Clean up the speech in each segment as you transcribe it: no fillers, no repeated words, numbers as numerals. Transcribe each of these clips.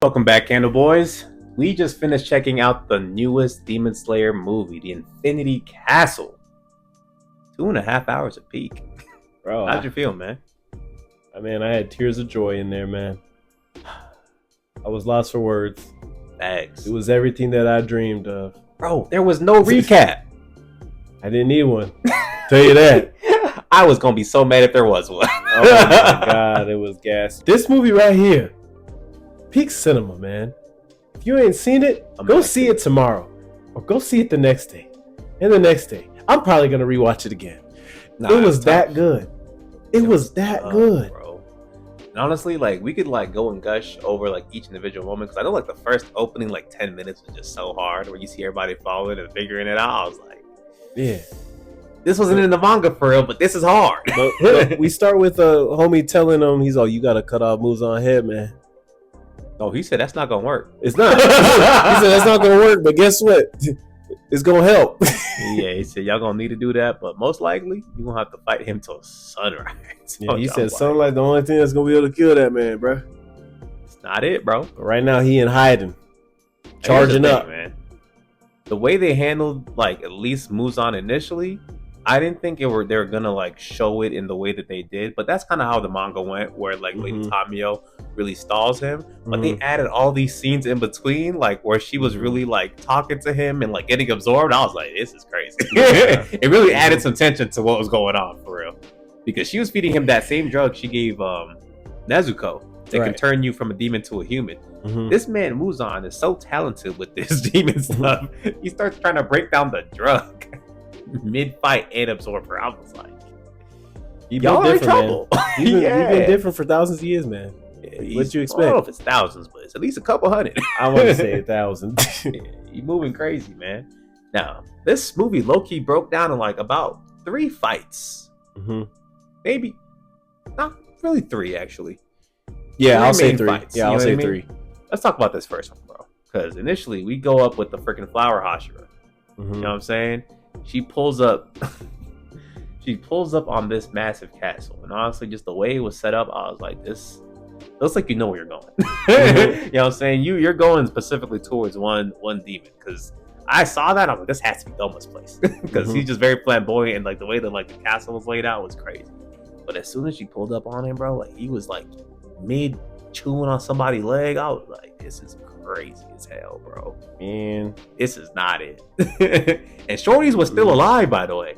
Welcome back, Candle Boys. We just finished checking out the newest Demon Slayer movie, The Infinity Castle. 2.5 hours of peak. Bro, how'd you feel, man? I had tears of joy in there, man. I was lost for words. Thanks. It was everything that I dreamed of. Bro, there was no recap. I didn't need one. Tell you that. I was gonna be so mad if there was one. Oh my god, it was gas. This movie right here, peak cinema, man. If you ain't seen it, go see it tomorrow, or go see it the next day, and the next day. I'm probably gonna rewatch it again. It was that good. It was that good, bro. And honestly, like we could like go and gush over like each individual moment because I know like the first opening like 10 minutes was just so hard, where you see everybody following and figuring it out. I was like, yeah. This wasn't in the manga for real, but this is hard. But we start with a homie telling him, he's all, you gotta cut off Muzan head, man. Oh, he said that's not gonna work. It's not. He said that's not gonna work, but guess what? It's gonna help. Yeah, he said y'all gonna need to do that, but most likely you're gonna have to fight him till sunrise. Yeah, he said sunlight the only thing that's gonna be able to kill that man, bro. It's not it, bro. But right now he in hiding, charging up, man. The way they handled like at least Muzan initially, I didn't think they were gonna like show it in the way that they did, but that's kind of how the manga went, where like Lady Tamio really stalls him, but they added all these scenes in between, like where she was really like talking to him and like getting absorbed. I was like, this is crazy. Yeah. It really added some tension to what was going on for real, because she was feeding him that same drug she gave Nezuko that can turn you from a demon to a human. This man Muzan is so talented with this demon stuff. He starts trying to break down the drug mid-fight and absorb her. I was like, y'all are in trouble. He's been different for thousands of years, man. What you expect? I don't know if it's thousands, but it's at least a couple hundred. I want to say 1,000. You moving crazy, man. Now, this movie low-key broke down in like about 3 fights. Maybe not really 3, actually. Yeah, I'll say 3. Fights, yeah, I'll say 3. Let's talk about this first one, bro. Because initially we go up with the freaking flower Hashira. You know what I'm saying? She pulls up on this massive castle, and honestly, just the way it was set up, I was like, this looks like you know where you're going. You know what I'm saying? You're going specifically towards one demon, because I saw that, I'm like, this has to be Doma's place, because he's just very flamboyant, and like the way that like the castle was laid out was crazy. But as soon as she pulled up on him, bro, like he was like mid chewing on somebody's leg, I was like, this is crazy as hell, bro. Man, this is not it. And Shorty's was still alive, by the way.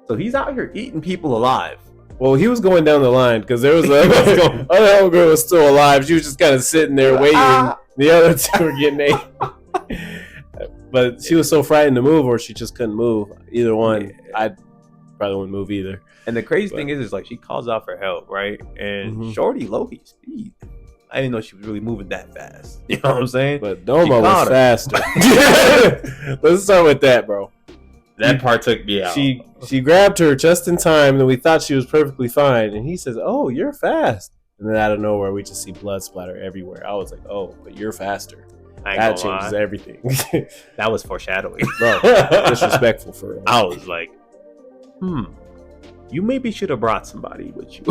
So he's out here eating people alive. Well, he was going down the line because there was other girl was still alive. She was just kind of sitting there waiting. The other two were getting ate. But she was so frightened to move, or she just couldn't move. Either one, yeah. I probably wouldn't move either. And the crazy thing is like she calls out for help, right? And Shorty low-key speed. I didn't know she was really moving that fast. You know what I'm saying? But Doma was faster. Let's start with that, bro. That part took me out. She grabbed her just in time, and we thought she was perfectly fine. And he says, "Oh, you're fast." And then out of nowhere, we just see blood splatter everywhere. I was like, "Oh, but you're faster." That changes everything. That was foreshadowing, bro. Disrespectful for her. I was like, you maybe should have brought somebody with you.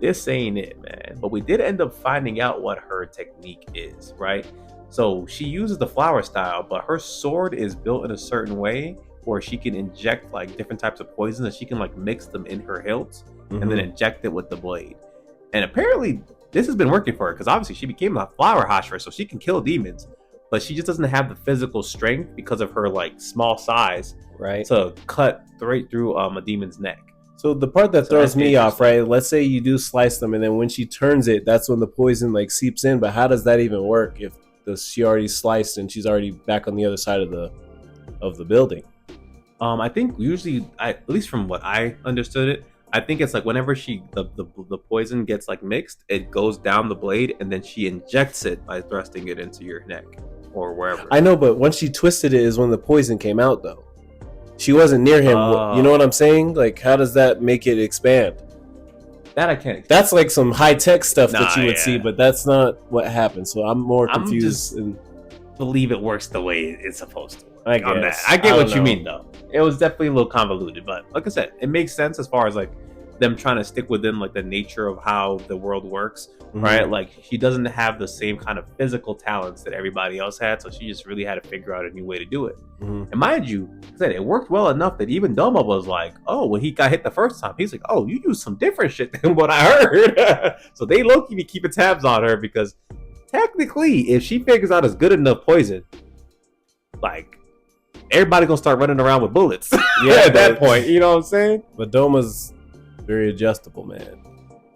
This ain't it, man. But we did end up finding out what her technique is, right? So she uses the flower style, but her sword is built in a certain way where she can inject like different types of poisons, and she can like mix them in her hilts and then inject it with the blade. And apparently this has been working for her, because obviously she became a flower Hashira, so she can kill demons, but she just doesn't have the physical strength because of her like small size, right, to cut right through a demon's neck. So the part that throws me off, right? Let's say you do slice them, and then when she turns it, that's when the poison like seeps in. But how does that even work if she already sliced and she's already back on the other side of the building? I think usually, at least from what I understood it, I think it's like whenever the poison gets like mixed, it goes down the blade, and then she injects it by thrusting it into your neck or wherever. I know, but once she twisted it is when the poison came out, though. She wasn't near him. You know what I'm saying? Like, how does that make it expand? That I can't explain. That's like some high-tech stuff that you would see, but that's not what happened. So I'm more confused. Believe it works the way it's supposed to work. I guess. I get what you mean, though. It was definitely a little convoluted, but like I said, it makes sense as far as like them trying to stick within like the nature of how the world works, right? Like she doesn't have the same kind of physical talents that everybody else had, so she just really had to figure out a new way to do it. And mind you, I said it worked well enough that even Doma was like, oh, when he got hit the first time, he's like, oh, you used some different shit than what I heard. So they low-key be keeping tabs on her, because technically, if she figures out it's good enough poison, like everybody gonna start running around with bullets. Yeah, at that point, you know what I'm saying? But Doma's very adjustable, man.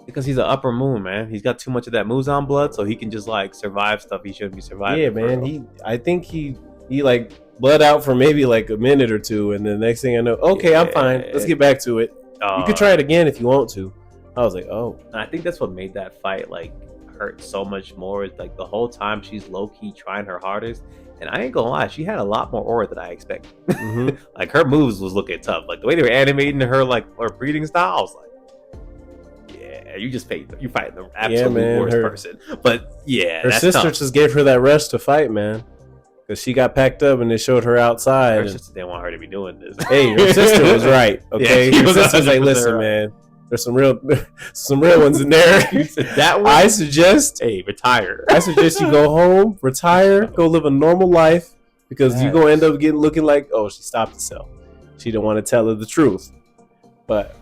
Because he's an upper moon, man. He's got too much of that Muzan blood, so he can just like survive stuff he shouldn't be surviving. Yeah, man. I think he like bled out for maybe like a minute or two, and the next thing I know, okay, I'm fine. Let's get back to it. You could try it again if you want to. I was like, oh. And I think that's what made that fight like hurt so much more. Is like the whole time she's low key trying her hardest. And I ain't gonna lie, she had a lot more aura than I expected. Like her moves was looking tough. Like the way they were animating her, like her breathing style, I was like, yeah, you fighting the absolute worst person. But yeah, her sister just gave her that rush to fight, man. Because she got packed up and they showed her outside. Her sister didn't want her to be doing this. Hey, her sister was right. Okay, her sister's like, listen, man. There's some real ones in there. That one? I suggest, retire. I suggest you go home, retire, go live a normal life, because you're gonna end up looking like, oh, she stopped herself. She didn't want to tell her the truth, but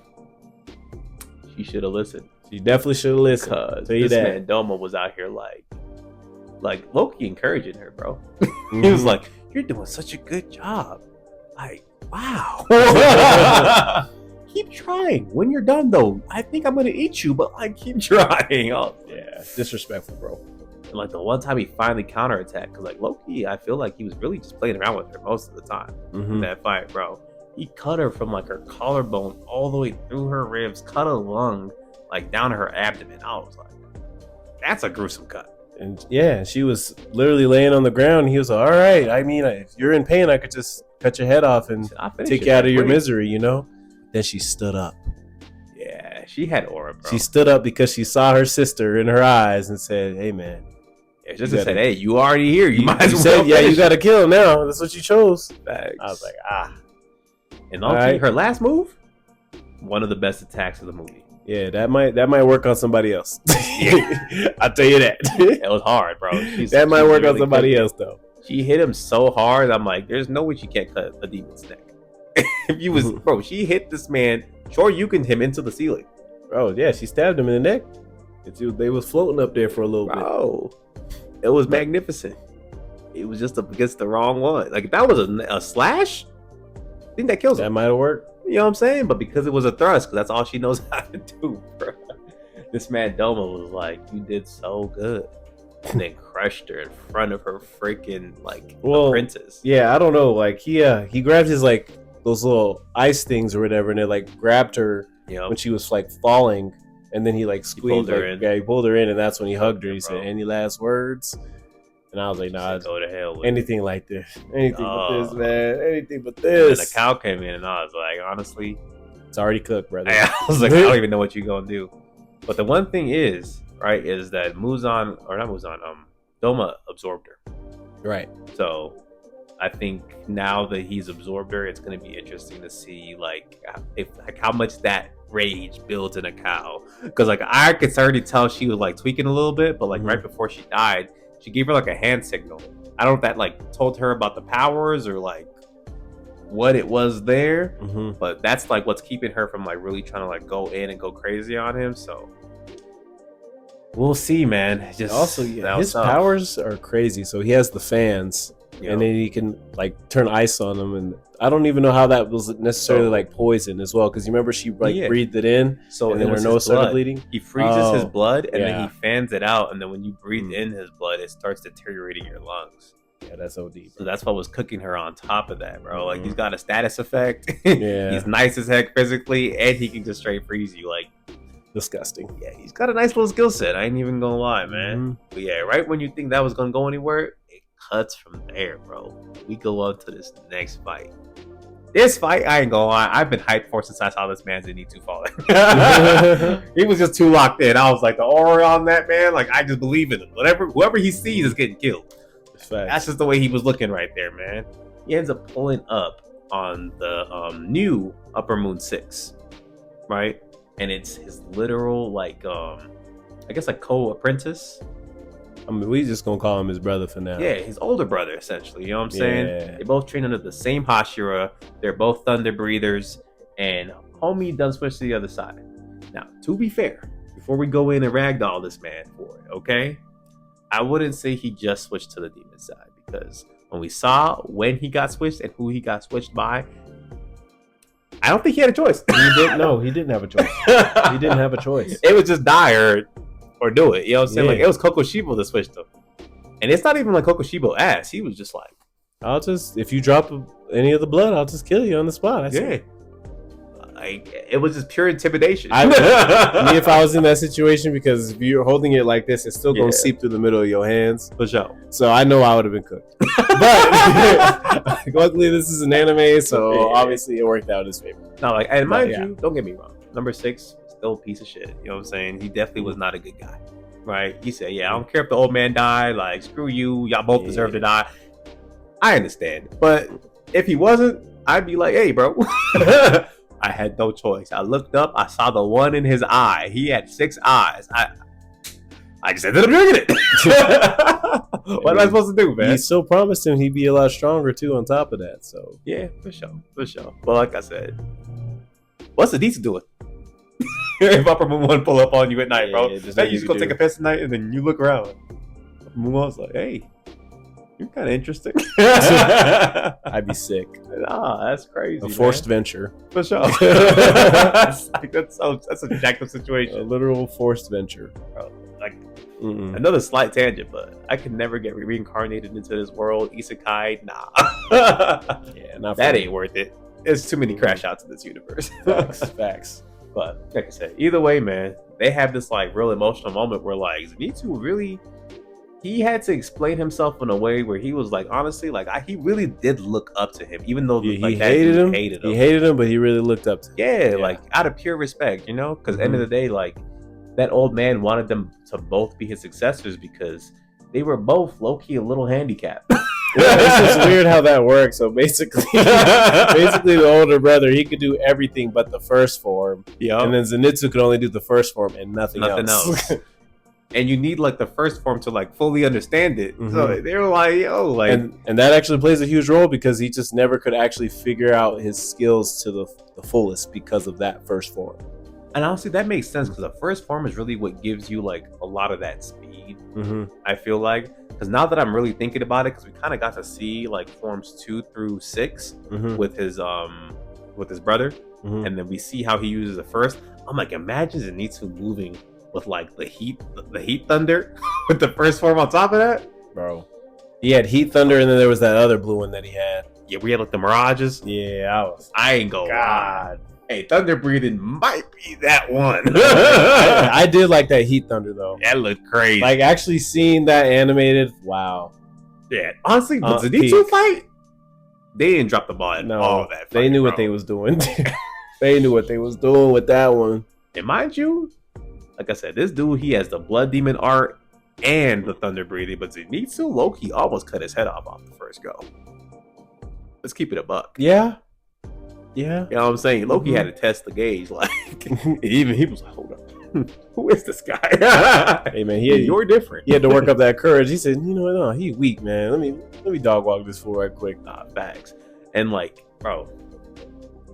she should have listened. She definitely should have listened. Because this man Doma was out here like Loki encouraging her, bro. He was like, "You're doing such a good job. Like, wow." Keep trying. When you're done, though, I think I'm gonna eat you, but like, keep trying. Oh, yeah, disrespectful, bro. And like the one time he finally counterattacked, because like Loki, I feel like he was really just playing around with her most of the time in that fight, bro. He cut her from like her collarbone all the way through her ribs, cut a lung like down to her abdomen. I was like, that's a gruesome cut. And yeah, she was literally laying on the ground. And he was like, all right. I mean, if you're in pain, I could just cut your head off and take you out of your misery, you know? Then she stood up. Yeah, she had aura, bro. She stood up because she saw her sister in her eyes and said, hey, man. Yeah, just said, hey, you already here. You might as well. Yeah, you got to kill now. That's what you chose. Facts. I was like, And also, her last move, one of the best attacks of the movie. Yeah, that might work on somebody else. I'll tell you that. It was hard, bro. That might work on somebody else, though. She hit him so hard. I'm like, there's no way she can't cut a demon's neck. If you was, bro, she hit this man. Sure, you can him into the ceiling. Bro, yeah, she stabbed him in the neck. They was floating up there for a little bit. It was magnificent. It was just against the wrong one. Like if that was a slash, I think that kills him. That might have worked. You know what I'm saying? But because it was a thrust, because that's all she knows how to do, bro. This man Doma was like, you did so good. And then crushed her in front of her freaking the princess. Yeah, I don't know. Like he grabbed his like those little ice things or whatever, and it like grabbed her when she was like falling, and then he like squeezed her. He pulled her in, and that's when he hugged her. He said, "Any last words?" And I was like, "Nah, go to hell." Anything like this, anything but this, man, anything but this. And the cow came in, and I was like, honestly, it's already cooked, brother. I was like, I don't even know what you're gonna do. But the one thing is, right, is that Doma absorbed her. Right. So I think now that he's absorbed her, it's going to be interesting to see how much that rage builds in a cow. Because I could already tell she was tweaking a little bit, but right before she died, she gave her a hand signal. I don't know if that told her about the powers or what it was there, but that's what's keeping her from really trying to go in and go crazy on him. So we'll see, man. Just also, his powers are crazy. So he has the fans, and then he can turn ice on them, and I don't even know how that was necessarily poison as well. Because you remember she breathed it in, so and then her nose started bleeding. He freezes his blood, and then he fans it out, and then when you breathe in his blood, it starts deteriorating your lungs. Yeah, that's OD. So that's what was cooking her on top of that, bro. He's got a status effect. He's nice as heck physically, and he can just straight freeze you. Disgusting. Yeah, he's got a nice little skill set. I ain't even gonna lie, man. But yeah, right when you think that was gonna go anywhere, it cuts from there, bro. We go up to this next fight. This fight, I ain't gonna lie, I've been hyped for since I saw this man Zenitsu falling. He was just too locked in. I was like, the aura on that man, I just believe in him. Whoever he sees is getting killed. That's just the way he was looking right there, man. He ends up pulling up on the new Upper Moon 6, right? and it's his literal like I guess like co-apprentice. I mean, we just gonna call him his brother for now. Yeah, his older brother essentially. You know what I'm saying? Yeah. They both train under the same Hashira. They're both thunder breathers, and homie done switch to the other side. Now, to be fair, before we go in and ragdoll this man for it, okay? I wouldn't say he just switched to the demon side, because when we saw when he got switched and who he got switched by, I don't think he had a choice. He didn't. No, he didn't have a choice. He didn't have a choice. It was just die or do it. You know what I'm saying? Yeah. Like, it was Kokoshibo that switched him. And it's not even like Kokoshibo ass. He was just like, I'll just, if you drop any of the blood, I'll just kill you on the spot. That's yeah. it. Like, it was just pure intimidation. Me, if I was in that situation, because if you're holding it like this, it's still gonna seep through the middle of your hands. For sure. So I know I would have been cooked. But luckily, this is an anime, so obviously it worked out in his favor. No, like, and mind you, don't get me wrong. Number 6, still a piece of shit. You know what I'm saying? He definitely was not a good guy. Right? He said, yeah, I don't care if the old man died. Like, screw you. Y'all both deserve to die. I understand. But if he wasn't, I'd be like, hey, bro. I had no choice. I looked up. I saw the one in his eye. He had 6 eyes. I just ended up drinking it. What am I supposed to do, man? He still promised him he'd be a lot stronger, too, on top of that. So yeah, for sure. For sure. But like I said, what's the decent doing? If Upper Moon one pull up on you at night, bro. Yeah, just then you just go take a piss at night and then you look around. Moon was like, hey, you're kind of interesting. I'd be sick. Nah, that's crazy. A forced venture. For sure. That's a jacked up A situation. literal forced venture. Bro, like, Mm-mm. another slight tangent, but I could never get reincarnated into this world. Isekai, nah. Yeah, not That for ain't worth it. There's too many crash outs in this universe. facts. But like I said, either way, man, they have this like real emotional moment where like Zenitsu really, he had to explain himself in a way where he was like, honestly, like he really did look up to him, even though Yeah, like, he that hated dude him. hated him. He hated him, but he really looked up to him. Yeah, like out of pure respect, you know, because end of the day, like that old man wanted them to both be his successors because they were both low key a little handicapped. It's just weird how that works. So basically, the older brother, he could do everything but the first form. Yeah, And then Zenitsu could only do the first form and nothing else. And you need like the first form to like fully understand it. So they were like, yo, like, and that actually plays a huge role because he just never could actually figure out his skills to the fullest because of that first form. and honestly, that makes sense because the first form is really what gives you like a lot of that speed. I feel like, because now that I'm really thinking about it, because we kind of got to see like forms 2 through 6 with his brother, and then we see how he uses the first. I'm like, imagine Zenitsu moving with like the heat thunder with the first form on top of that, Bro. He had Heat Thunder, and then there was that other blue one that he had. Yeah, we had like the mirages. Yeah, I ain't gonna lie. Hey, thunder breathing might be that one. I did like that Heat Thunder though. That looked crazy. Like actually seeing that animated, wow. Yeah, honestly, the Zenitsu peak. fight, they didn't drop the ball at all of that. They knew what they was doing. They knew what they was doing with that one. And mind you, like I said, this dude, he has the blood demon art and the thunder breathing, but Zenitsu Loki almost cut his head off the first go. Let's keep it a buck. Yeah. You know what I'm saying? Loki had to test the gauge. Like, even he was like, hold up. Who is this guy? Hey man, you're different. He had to work up that courage. He said, you know what, no, he weak, man. Let me dog walk this fool right quick. Facts. And like, bro,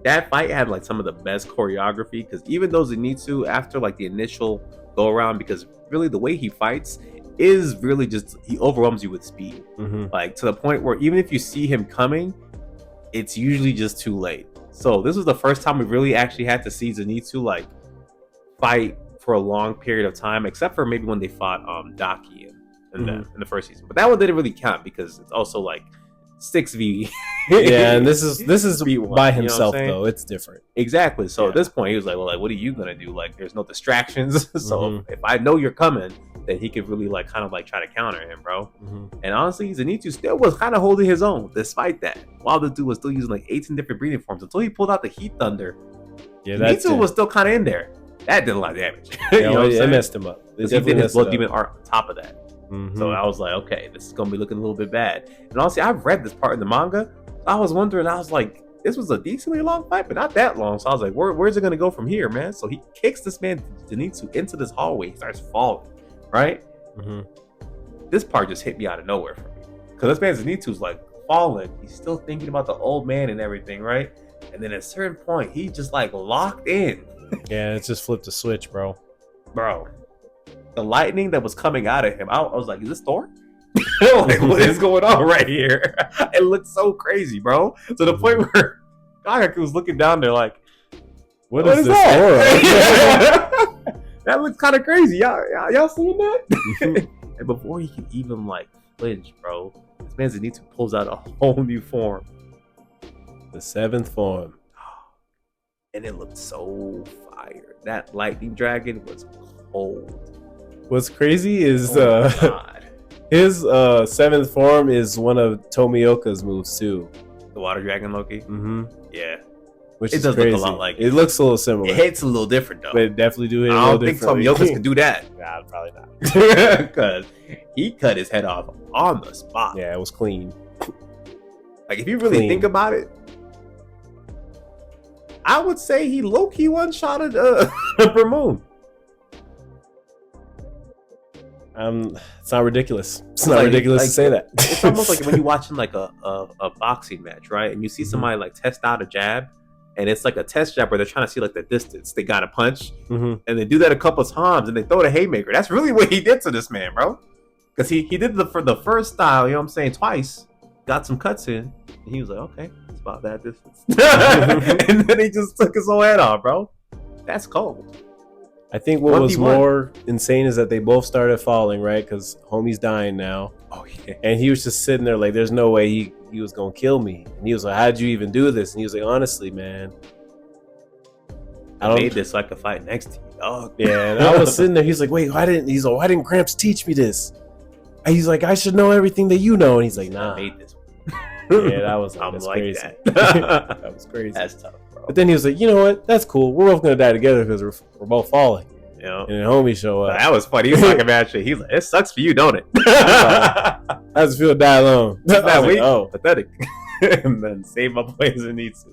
that fight had like some of the best choreography, because even though Zenitsu, after like the initial go around, because really the way he fights is really just, he overwhelms you with speed. Like to the point where even if you see him coming, it's usually just too late. So this was the first time we really actually had to see Zenitsu like fight for a long period of time, except for maybe when they fought Daki in the first season. But that one didn't really count because it's also like 6v. Yeah, and this is V1, by you know himself what I'm saying? though. It's different. Exactly. So at this point, he was like, well, like, what are you gonna do? Like, there's no distractions. So if I know you're coming, then he could really like kind of like try to counter him, bro. And honestly, Zenitsu still was kind of holding his own despite that. While the dude was still using like 18 different breathing forms until he pulled out the Heat Thunder. Yeah, Zenitsu was still kind of in there. That did a lot of damage. Yeah, You know what I'm it saying? messed him up. Because he did his blood demon art on top of that. Mm-hmm. So I was like, okay, this is gonna be looking a little bit bad. And honestly, I've read this part in the manga. I was wondering, I was like, this was a decently long fight, but not that long. So I was like, where's it gonna go from here, man? So he kicks this man Zenitsu into this hallway. He starts falling, right? Mm-hmm. This part just hit me out of nowhere for me, because this man Zenitsu's like falling. He's still thinking about the old man and everything, right? And then at a certain point, he just like locked in. Yeah, it just flipped a switch, bro. Bro, the lightning that was coming out of him, I was like, is this Thor? Like, what is going on right here? It looked so crazy, bro. To the point where Kagaku was looking down there like, what is this that? That looks kind of crazy. Y'all seen that? And before he can even like flinch, bro, this man Zenitsu pulls out a whole new form. The 7th form. And it looked so fire. That lightning dragon was cold. What's crazy is God. his 7th form is one of Tomioka's moves too. The water dragon Loki? Mm-hmm. Yeah. Which It is does crazy. look a lot like it. Looks a little similar. It hits a little different though. But it definitely do hit a I little don't think differently. Tomioka's can do that. Nah, probably not. Because he cut his head off on the spot. Yeah, it was clean. Like, if you really Clean. think about it, I would say he low-key one-shotted Emperor Moon. It's not ridiculous. It's Like- not ridiculous like, to say that. It's almost like when you're watching like a boxing match, right? And you see Mhm. somebody like test out a jab, and it's like a test jab where they're trying to see like the distance they got to punch, Mhm. and they do that a couple times, and they throw the haymaker. That's really what he did to this man, bro. Because he did for the first style, you know what I'm saying, twice, got some cuts in, and he was like, okay, it's about that distance. And then he just took his whole head off, bro. That's cold. I think what was 1v1. more insane is that they both started falling, right? Because homie's dying now. Oh yeah. And he was just sitting there like, there's no way he was going to kill me. And he was like, how'd you even do this? And he was like, honestly, man. I made this so I could fight next to you, dog. Yeah, and I was sitting there. He's like, wait, why didn't Gramps teach me this? And he's like, I should know everything that you know. And he's like, nah. I made this one. Yeah, that was I'm that's like crazy. that. That was crazy. That's tough, bro. But then he was like, you know what? That's cool. We're both gonna die together because we're both falling. You know? And then homie show up. That was funny. He was talking about shit. He's like, it sucks for you, don't it? I just feel die alone. I was That like, weak, oh, pathetic. And then save my plays and needs to.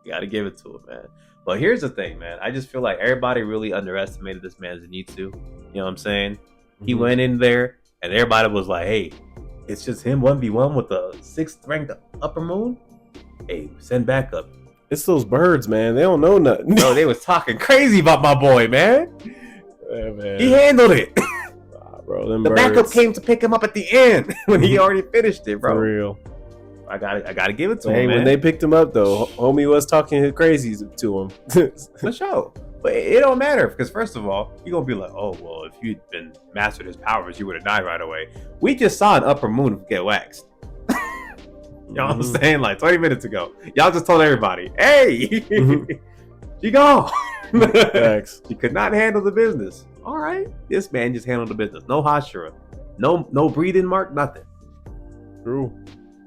You gotta give it to him, man. But here's the thing, man. I just feel like everybody really underestimated this man Zenitsu. You know what I'm saying? He went in there and everybody was like, hey, it's just him 1v1 with the 6th ranked Upper Moon. Hey, send backup. It's those birds, man. They don't know nothing. No, they was talking crazy about my boy, man. Yeah, man. He handled it. Nah, bro, them The birds, backup came to pick him up at the end when he already finished it, bro. for real. I gotta give it to Hey, him, man. when they picked him up though, homie was talking his crazies to him. For sure. But it don't matter because first of all, you're gonna be like, oh well, if you'd been mastered his powers, you would have died right away. We just saw an Upper Moon get waxed. You know what I'm saying? Like 20 minutes ago. Y'all just told everybody, hey, Mhm. she gone. Facts. She could not handle the business. All right. This man just handled the business. No Hashira. No breathing mark, nothing. True.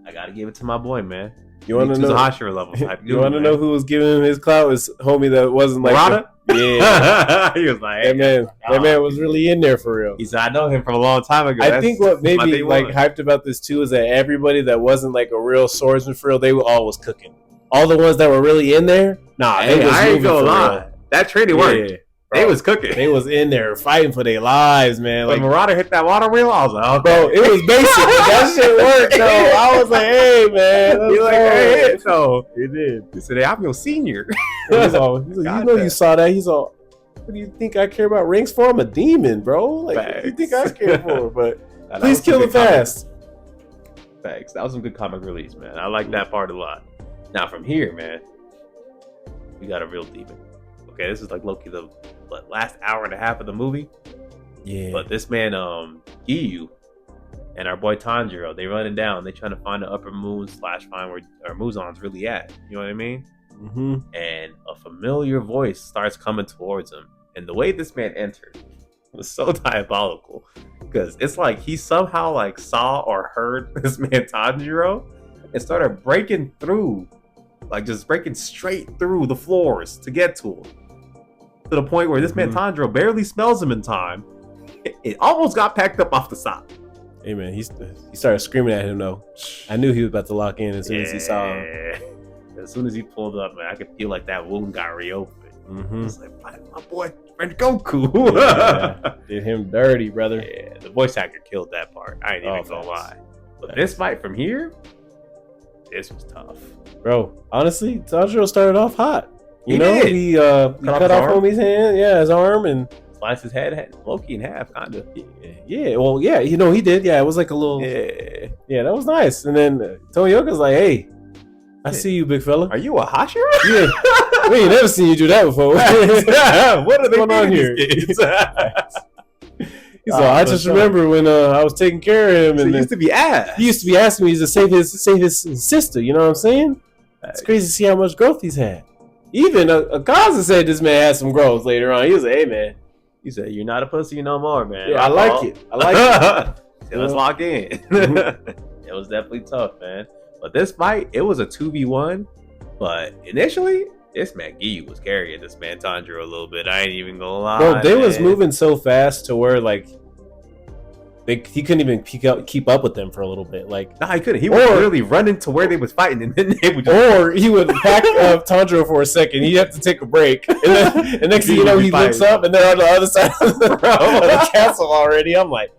I gotta give it to my boy, man. You want to He's know? a Hashira level type. You want to know who was giving him his clout? Was homie that wasn't like Murata? Yeah, He was like, that man. Oh. That man was really in there for real. he said, I know him from a long time ago. I That's think what made my me day like one. hyped about this too is that everybody that wasn't like a real swordsman for real, they were all was cooking. All the ones that were really in there, nah, Hey, they was I ain't moving gonna for lie. real. That training worked. Yeah, They bro. was cooking. They was in there fighting for their lives, man. When Like, Marauder hit that water wheel, I was like, okay. bro, it was basic, but that shit worked though. I was like, hey, man, He's like, hey, so it did. he said, hey, I'm your senior. He's like, you Got know, that. you saw that. He's all, what do you think I care about rings for? I'm a demon, bro. Like, what do you think I Facts. care for? But That please was some kill good him fast. Thanks. That was some good comic release, man. I like that part a lot. Now from here, man, we got a real demon. Okay, this is like Loki the last hour and a half of the movie. Yeah. But this man, Giyu, and our boy Tanjiro, they running down. They trying to find the Upper Moon / find where Muzan's really at. You know what I mean? Mm-hmm. And a familiar voice starts coming towards him. And the way this man entered was so diabolical, because it's like he somehow like saw or heard this man Tanjiro and started breaking through, like just breaking straight through the floors to get to him, to the point where this man Tanjiro barely smells him in time. It almost got packed up off the side. Hey, man, he started screaming at him, though. I knew he was about to lock in as soon as he saw him. Yeah. As soon as he pulled up, man, I could feel like that wound got reopened. Mm-hmm. It's like, my boy, friend Goku. Yeah, did him dirty, brother. Yeah, the voice actor killed that part. I ain't even gonna lie. But this fight from here, this was tough. Bro, honestly, Tanjiro started off hot. He did. He cut off homie's hand, his arm, and sliced his head Loki in half, kind of. Yeah, well, yeah, he did. Yeah, it was like a little. Yeah, that was nice. And then Tomioka's like, "Hey, I see you, big fella. Are you a Hashira? Yeah, we ain't never seen you do that before. What are they going on here?" He's like, I just remember when I was taking care of him, so and he used to be ass. He used to be asking me to save his sister. You know what I'm saying? It's crazy to see how much growth he's had. Even Akaza said this man had some growth later on. He was like, "Hey, man." He said, "You're not a pussy no more, man." Yeah, I like it. So let's lock in. It was definitely tough, man. But this fight, it was a 2v1. But initially, this man Giyu was carrying this man Tanjiro a little bit. I ain't even gonna lie. Bro, they was moving so fast to where like he couldn't even keep up with them for a little bit. Like, nah, he couldn't. He was literally running to where they was fighting, and then they would or he would back up Tanjiro for a second. He'd have to take a break, and next thing you know, he looks up, and they're on the other side of the castle already. I'm like,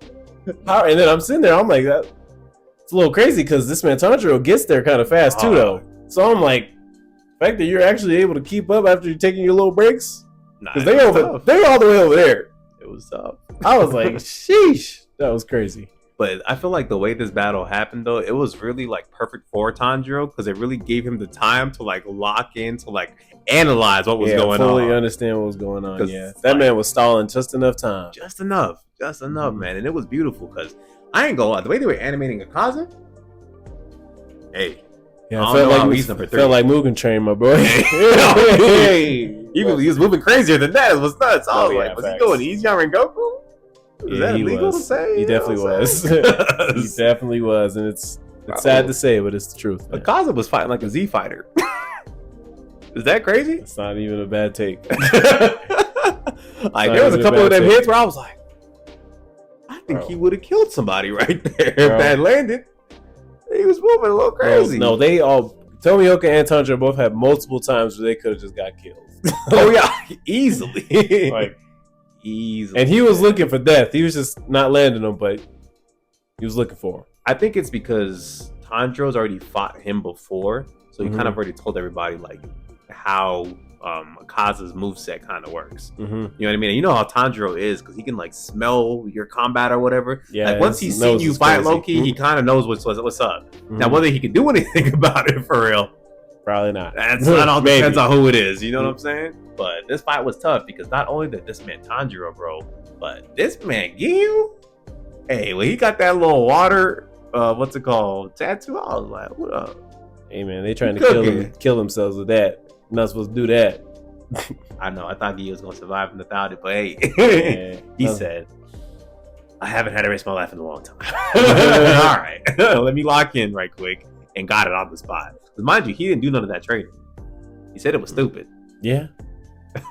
how? And then I'm sitting there. I'm like, it's a little crazy because this man Tanjiro gets there kind of fast too, though. So I'm like, the fact that you're actually able to keep up after you're taking your little breaks, because they're all the way over there. It was tough. I was like, sheesh. That was crazy. But I feel like the way this battle happened, though, it was really like perfect for Tanjiro because it really gave him the time to like lock in, to like analyze what was going on. Fully understand what was going on. Yeah, that man was stalling just enough time. Just enough, man. And it was beautiful because I ain't gonna lie, the way they were animating Akaza, hey. Yeah, I felt like he's number 3. Felt like Mugen Train, my boy. He was moving crazier than that. It was nuts. I was like, was he going easy on Rengoku? Is that illegal to say? He definitely was. He definitely was, and it's sad to say, but it's the truth. Akaza was fighting like a Z fighter. Is that crazy? It's not even a bad take. Like there was a couple of them hits where I was like, I think he would have killed somebody right there if that landed. He was moving a little crazy. No, they all Tomioka and Tanjiro both had multiple times where they could have just got killed. Oh yeah, easily. Like easily. And he was looking for death. He was just not landing them, but he was looking for him. I think it's because Tanjiro's already fought him before, so he kind of already told everybody like how Akaza's moveset kind of works. You know what I mean? And you know how Tanjiro is because he can like smell your combat or whatever. Yeah. Like once he's seen you fight Loki, he kind of knows what's up. Now whether he can do anything about it for real, probably not. That all depends on who it is. You know what I'm saying? But this fight was tough because not only did this man Tanjiro, bro, but this man Giyu, hey, when he got that little water, what's it called, tattoo, I was like, what up? Hey man, they trying to kill themselves with that. You're not supposed to do that. I know. I thought Giyu was gonna survive without it, but hey, he said, "I haven't had to erase my life in a long time." All right, let me lock in right quick, and got it on the spot. Because mind you, he didn't do none of that training. He said it was stupid. Yeah,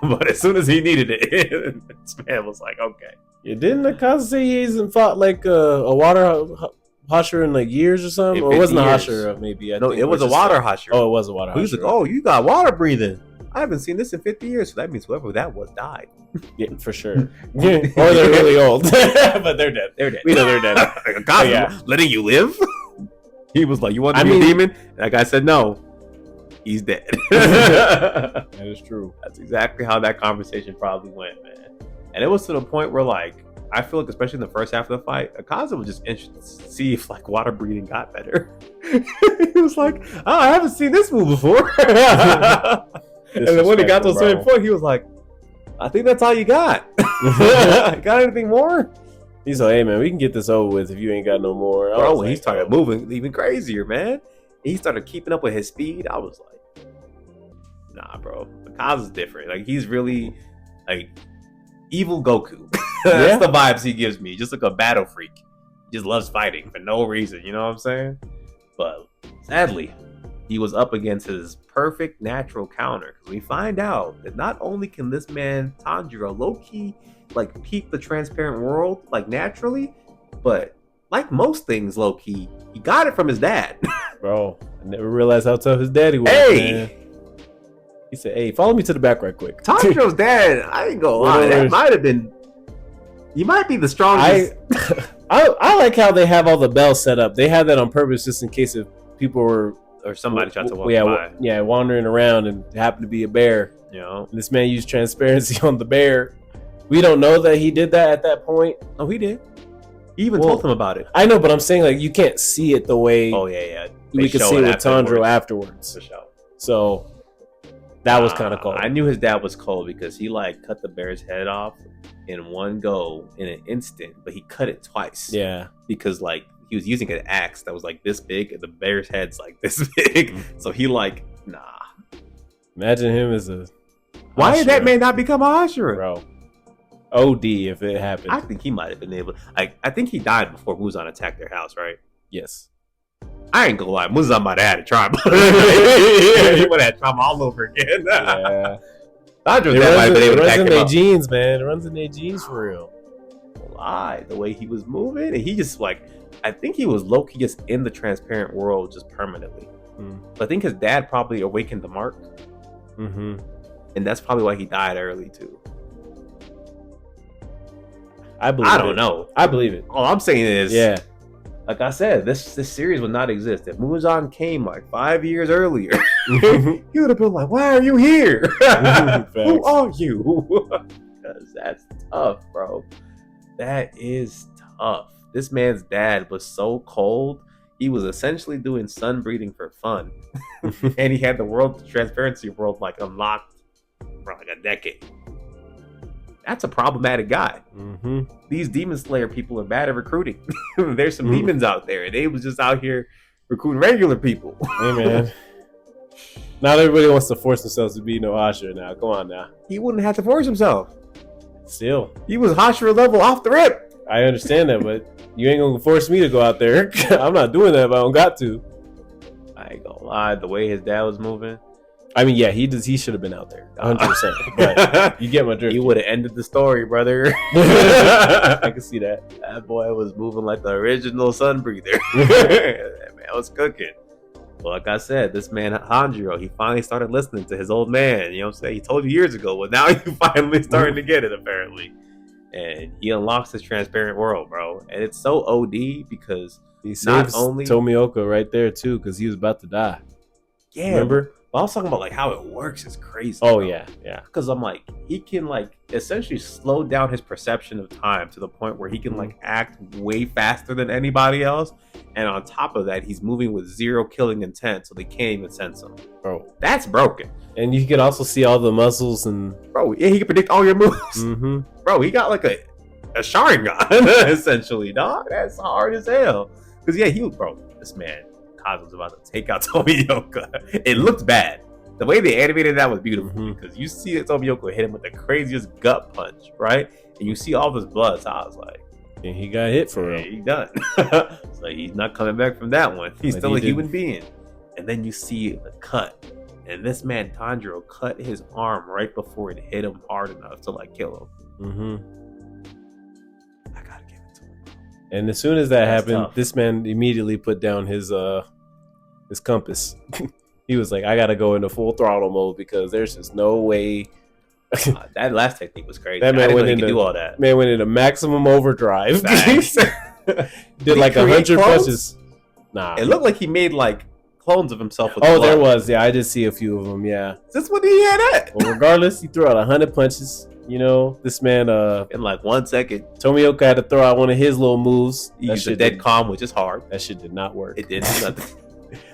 but as soon as he needed it, this man was like, "Okay." Yeah, didn't Akaza say he hasn't fought like a water Hashira in like years or something? Or it wasn't a Hashira, maybe. No, it was a water Hashira. Oh, it was a water Hashira. He was like, "Oh, you got water breathing. I haven't seen this in 50 years, so that means whoever that was died." Yeah, for sure. Or they're really old. But they're dead. They're dead. We know they're dead. God, letting you live? He was like, "You want to be a demon?" And that guy said, "No, he's dead." That is true. That's exactly how that conversation probably went, man. And it was to the point where, like, I feel like, especially in the first half of the fight, Akaza was just interested to see if, like, water breathing got better. He was like, "Oh, I haven't seen this move before." And then when he got to a certain point, he was like, "I think that's all you got." Got anything more? He's like, "Hey man, we can get this over with if you ain't got no more." Bro, when he started moving even crazier, man. He started keeping up with his speed. I was like, nah, bro. Akaza's different. Like, he's really like evil Goku. That's the vibes he gives me. Just like a battle freak. He just loves fighting for no reason. You know what I'm saying? But sadly, he was up against his perfect natural counter. Because we find out that not only can this man Tanjiro low-key like peep the transparent world like naturally, but like most things, low key, he got it from his dad. Bro, I never realized how tough his daddy was. Hey! Man. He said, "Hey, follow me to the back right quick." Tanjiro's dad, I ain't gonna lie, that might have been. He might be the strongest. I like how they have all the bells set up. They had that on purpose just in case if people were or somebody tried to walk by. Wandering around and happened to be a bear. You know, and this man used transparency on the bear. We don't know that he did that at that point. Oh, he did. He even told them about it. I know, but I'm saying like you can't see it the way. Oh yeah. We could see it with Tanjiro afterwards. For sure. So that was kind of cool. I knew his dad was cold because he like cut the bear's head off in one go in an instant, but he cut it twice. Yeah. Because like he was using an axe that was like this big and the bear's head's like this big. So he like, nah. Imagine him as a Why did that man not become a Hashira? Bro. OD if it happened. I think he might have been able. I think he died before Muzan attacked their house, right? Yes. I ain't gonna lie, Muzan might have had a trauma. He would have had trauma all over again. Yeah. It runs in their genes, man. It runs in their genes for real. Lie, the way he was moving, and he just like, I think he was low-key just in the transparent world just permanently. I think his dad probably awakened the mark, and that's probably why he died early too. I don't know. I believe it. All I'm saying is, yeah, like I said, this series would not exist if Muzan came like 5 years earlier. He would have been like, "Why are you here? Who are you?" Because that's tough, bro. That is tough. This man's dad was so cold. He was essentially doing sun breathing for fun, and he had the transparency world like unlocked for like a decade. That's a problematic guy. These Demon Slayer people are bad at recruiting. There's some demons out there, and they was just out here recruiting regular people. Hey, man. Not everybody wants to force themselves to be no Hashira now. Come on now. He wouldn't have to force himself. Still. He was Hashira level off the rip. I understand that, but you ain't going to force me to go out there. I'm not doing that if I don't got to. I ain't gonna lie. The way his dad was moving. I mean, yeah, he should have been out there, 100%. But you get my drift. He would have ended the story, brother. I can see that. That boy was moving like the original sun breather. That man was cooking. Well, like I said, this man Hanjiro, he finally started listening to his old man. You know what I'm saying? He told you years ago, but now you finally starting to get it, apparently. And he unlocks his transparent world, bro. And it's so OD because he saves Tomioka right there too, because he was about to die. Yeah, remember? But I was talking about like how it works is crazy. Oh, bro. yeah. Because I'm like, he can like essentially slow down his perception of time to the point where he can like act way faster than anybody else. And on top of that, he's moving with zero killing intent, so they can't even sense him. Bro, that's broken. And you can also see all the muscles and yeah, he can predict all your moves. Bro, he got like a Sharingan essentially, dog. That's hard as hell. Because yeah, this man was about to take out Tomioka. It looked bad. The way they animated that was beautiful because you see that Tomioka hit him with the craziest gut punch, right? And you see all of his blood. So I was like, and he got hit for real. He done. So he's not coming back from that one. He's still a human being. And then you see the cut. And this man Tanjiro cut his arm right before it hit him hard enough to like kill him. I gotta give it to him. And as soon as that happened, this man immediately put down his compass. He was like, I gotta go into full throttle mode because there's just no way. That last technique was crazy. That man went into do all that. Man went into maximum overdrive. Did like 100 punches. Nah, it looked like he made like clones of himself. With there was. Yeah, I did see a few of them. Yeah, that's what he had at. Well, regardless, he threw out 100 punches. You know, this man in like 1 second. Tomioka had to throw out one of his little moves. He used a dead calm, which is hard. That shit did not work. It didn't do nothing.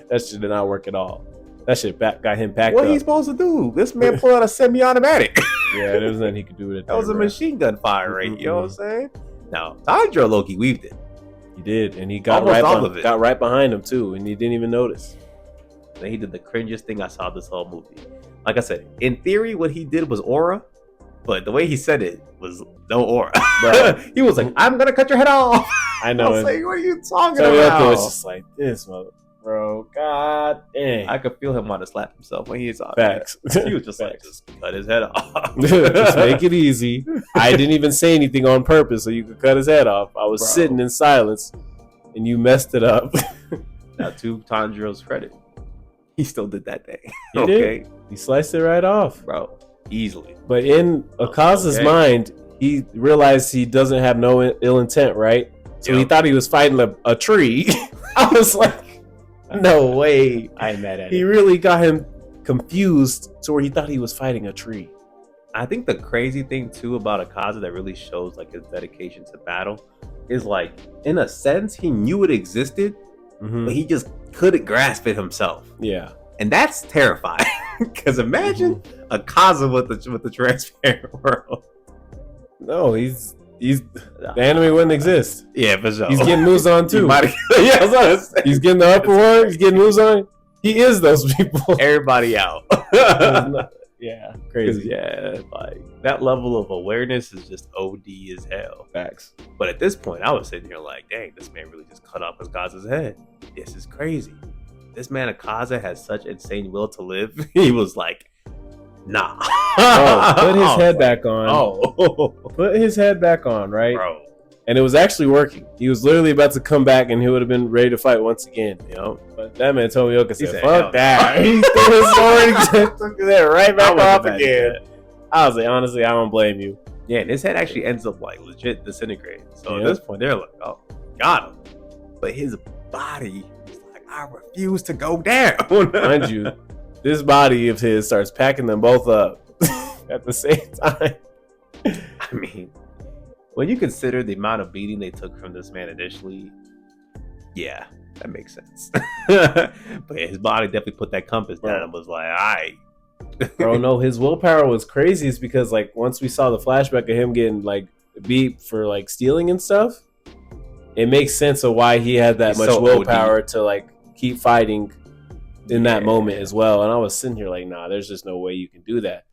That shit did not work at all. That shit got him packed up. What he supposed to do? This man pulled out a semi-automatic. Yeah, there was nothing he could do with it. That was a machine gun fire rate. You know what I'm saying? Now, Tanjiro Loki weaved it. He did, and he got right behind him too, and he didn't even notice. Then he did the cringiest thing I saw this whole movie. Like I said, in theory, what he did was aura, but the way he said it was no aura. He was like, "I'm gonna cut your head off." I know. I was like, "What are you talking about?" It was just like this, bro. God dang! I could feel him want to slap himself when he was on. Facts. He was just like, "Just cut his head off. Just make it easy." I didn't even say anything on purpose, so you could cut his head off. I was sitting in silence, and you messed it up. Now, to Tanjiro's credit, he still did that thing. He Okay, did. He sliced it right off. bro, easily. But in Akaza's Okay. mind, he realized he doesn't have no ill intent, right? So he Yep. thought he was fighting a tree. I was like, no way. I ain't mad at He it. really got him confused to where he thought he was fighting a tree. I think the crazy thing too about Akaza that really shows like his dedication to battle is like, in a sense, he knew it existed, but he just couldn't grasp it himself, Yeah. and that's terrifying. Because imagine Akaza with the transparent world. No, he's the anime wouldn't exist. Yeah, for sure. He's getting moves on too. Yeah, that's what I'm saying. He's getting the upper one. He's getting moves on. He is those people. Everybody out. Yeah, Because crazy. yeah, like that level of awareness is just OD as hell. Facts. But at this point, I was sitting here like, dang, this man really just cut off Akaza's head. This is crazy. This man Akaza has such insane will to live. He was like, nah. Oh, put his head back on. Oh, Put his head back on, right? bro. And it was actually working. He was literally about to come back, and he would have been ready to fight once again. You know, But that man Tomioka He said, said, "Hell "Fuck that." no. He threw his sword and took his head right back wasn't off mad at again. that. I was like, honestly, I don't blame you. Yeah, and his head actually ends up like legit disintegrating. So Yeah. at this point, they're like, oh, got him. But his body is like, I refuse to go down. Mind you, this body of his starts packing them both up at the same time. I mean, when you consider the amount of beating they took from this man initially, yeah, that makes sense. But yeah, his body definitely put that compass down and was like, all right. Bro, no, his willpower was crazy. It's because like once we saw the flashback of him getting like beat for like stealing and stuff, it makes sense of why he had that He's much so willpower to like keep fighting in that Yeah. moment as well. And I was sitting here like, nah, there's just no way you can do that.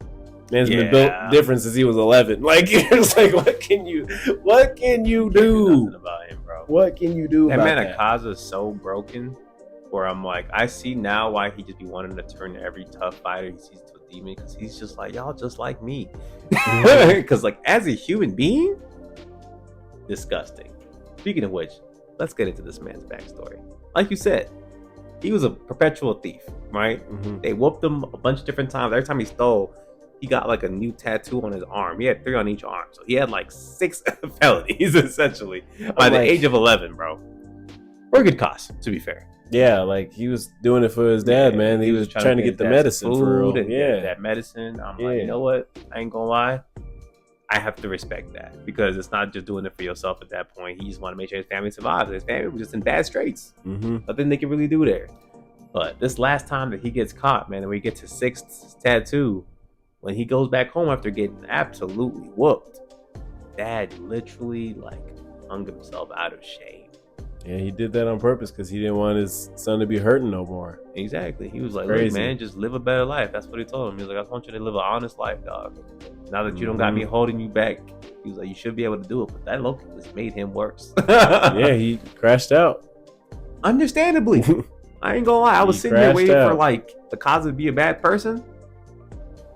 Man's been Yeah. built different since he was 11. Like it's like, what can you Nothing do? about him, bro. What can you do That about man that? Akaza is so broken. Where I'm like, I see now why he just be wanting to turn every tough fighter he sees to a demon, because he's just like, y'all just like me. Because like as a human being, disgusting. Speaking of which, let's get into this man's backstory. Like you said, he was a perpetual thief, right? Mhm. They whooped him a bunch of different times. Every time he stole, he got like a new tattoo on his arm. He had 3 on each arm, so he had like 6 felonies essentially by the Like- age of 11, bro. For a good cause, to be fair. Yeah, like he was doing it for his dad, man. He was trying to get the his dad medicine some for real. food and get Yeah. that medicine. I'm Yeah. like, you know what? I ain't gonna lie. I have to respect that, because it's not just doing it for yourself at that point. He just want to make sure his family survives. His family was just in bad straits. Mm-hmm. Nothing they can really do there. But this last time that he gets caught, man, and we get to 6th tattoo, when he goes back home after getting absolutely whooped, dad literally like hung himself out of shame. Yeah, he did that on purpose because he didn't want his son to be hurting no more. Exactly. He was like, look, Crazy. man, just live a better life. That's what he told him. He was like, I want you to live an honest life, dog. Now that you don't got me holding you back, he was like, you should be able to do it. But that Loki just made him worse. Yeah, he crashed out. Understandably. I ain't gonna lie. I was He sitting there crashed waiting for out. like the cause to be a bad person.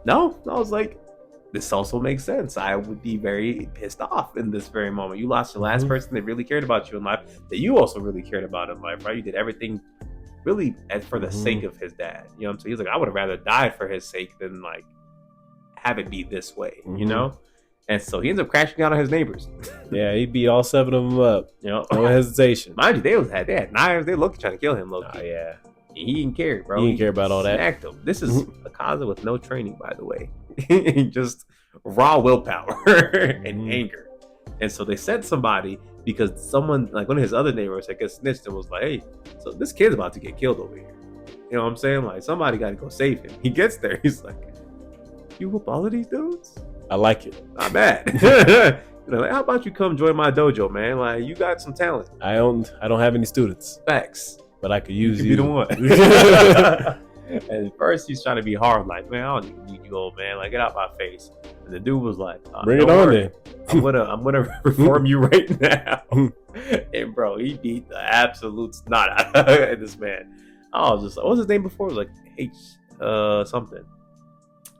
No, I was like, this also makes sense. I would be very pissed off in this very moment. You lost the last Mhm. person that really cared about you in life, that you also really cared about in life, right? You did everything really for the Mhm. sake of his dad. You know what I'm saying? He's like, I would have rather died for his sake than like have it be this way, you Mhm. know? And so he ends up crashing out on his neighbors. Yeah, he beat all 7 of them up. You know, No hesitation. mind you, they had knives. They looked trying to kill him, Loki. Oh, yeah. He didn't care, bro. He didn't care about all that. Smacked him. This is Akaza with no training, by the way. Just raw willpower and Mhm. anger. And so they sent somebody because someone, like one of his other neighbors, I guess, snitched and was like, hey, so this kid's about to get killed over here. You know what I'm saying? Like, somebody got to go save him. He gets there. He's like, you whoop all of these dudes? I like it. Not bad. You know, like, how about you come join my dojo, man? Like, you got some talent. I don't have any students, Facts. but I could You use could you. be the one. And at first he's trying to be hard, like, man, I don't even need you, old man. Like, get out my face. And the dude was like, Bring don't it on worry. then. I'm gonna reform you right now. And bro, he beat the absolute snot out of this man. I was just like, what was his name before? It was like H something.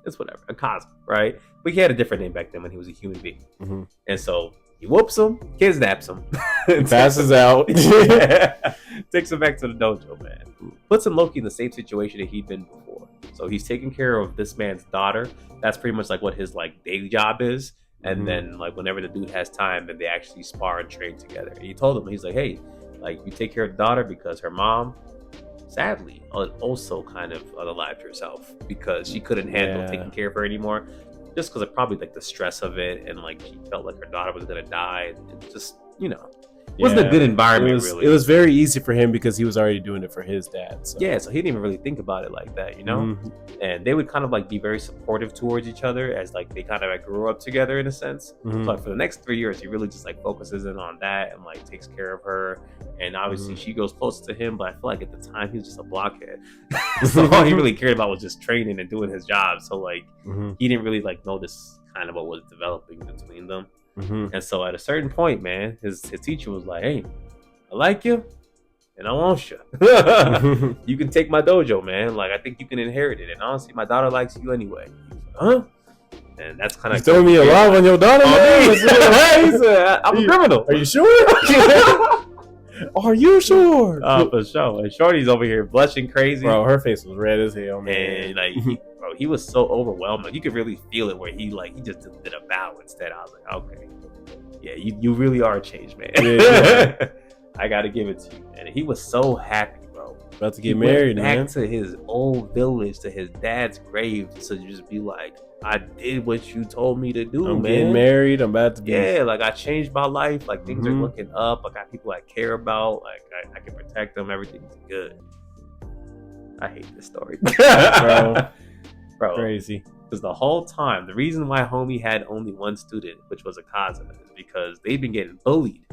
It's whatever. Akaza, right? But he had a different name back then when he was a human being. Mhm. And so He whoops him, kidnaps him, Passes out. takes him back to the dojo, man. Puts him Loki in the same situation that he'd been before. So he's taking care of this man's daughter. That's pretty much like what his like day job is. And then like whenever the dude has time, then they actually spar and train together. And he told him, he's like, hey, like you take care of the daughter because her mom, sadly, also kind of unalived herself because she couldn't handle taking care of her anymore. Just because of probably like the stress of it, and like she felt like her daughter was gonna die. It just, wasn't a good environment. It was very easy for him because he was already doing it for his dad. So. Yeah, so he didn't even really think about it like that, And they would kind of like be very supportive towards each other as like they kind of like grew up together in a sense. But for the next 3 years, he really just like focuses in on that and like takes care of her. And obviously she goes closer to him, but I feel like at the time he was just a blockhead. So all he really cared about was just training and doing his job. So like he didn't really like notice kind of what was developing between them. And so at a certain point, man, his teacher was like, hey, I like you and I want you. You can take my dojo, man. Like, I think you can inherit it. And honestly, my daughter likes you anyway. Huh? And that's kind of... You throwing me a lot on your daughter, man? I'm a criminal. Are you sure? Are you sure? For sure. And Shorty's over here blushing crazy. Bro, her face was red as hell, man. And like, he was so overwhelmed. Like, you could really feel it where he just did a bow instead. I was like, okay. Yeah, you really are a changed man. Yeah. I got to give it to you. And he was so happy, bro. About to get married, back man. to his old village, to his dad's grave, to just be like, I did what you told me to do, I'm man. getting married. I'm about to be... Yeah, like I changed my life. Like things are looking up. I got people I care about. Like I can protect them. Everything's good. I hate this story. Bro. Crazy. Because the whole time, the reason why homie had only one student, which was Akaza, is because they've been getting bullied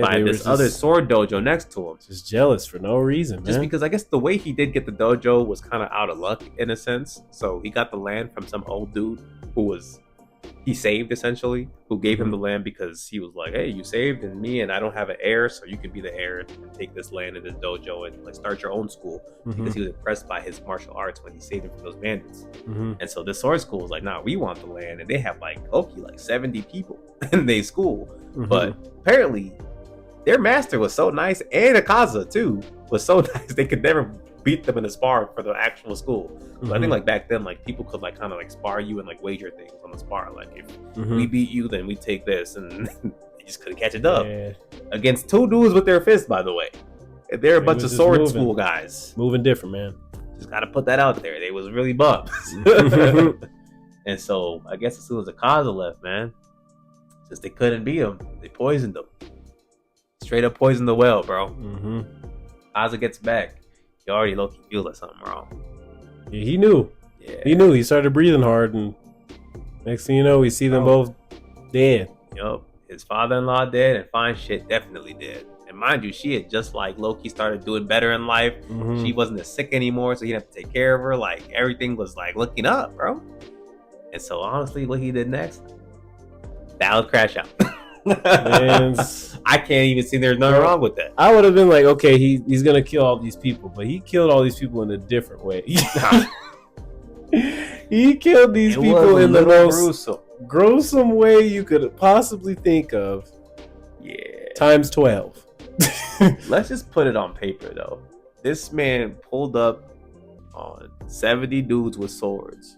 by this other sword dojo next to him. Just jealous for no reason, man. Just because I guess the way he did get the dojo was kind of out of luck in a sense. So he got the land from some old dude he saved essentially, who gave him the land because he was like, hey, you saved and I don't have an heir, so you can be the heir and take this land in this dojo and like start your own school. Because he was impressed by his martial arts when he saved him from those bandits. And so this sword school was like, nah, we want the land. And they have like 70 people in their school. But apparently their master was so nice, and Akaza too was so nice, they could never beat them in a spar for the actual school. So I think like back then, like people could like kind of like spar you and like wager things on the spar. Like if we beat you, then we take this, and you just couldn't catch it up against two dudes with their fists. By the way, they're a bunch of sword school guys, moving different, man. Just gotta put that out there. They was really bums. And so I guess as soon as Akaza left, man, since they couldn't beat him, they poisoned him. Straight up poisoned the well, bro. Akaza gets back. He already low-key feel that something wrong. Yeah, he knew. Yeah. He knew. He started breathing hard, and next thing you know, we see them both dead. Yup. His father-in-law dead, and Fine Shit definitely dead. And mind you, she had just like Loki started doing better in life. She wasn't as sick anymore, so he didn't have to take care of her. Like everything was like looking up, bro. And so honestly, what he did next, that was crash out. I can't even see there's nothing wrong with that. I would have been like, okay, he's gonna kill all these people, but he killed all these people in a different way. He killed these people in the most gruesome way you could possibly think of. Yeah. Times 12. Let's just put it on paper though. This man pulled up on 70 dudes with swords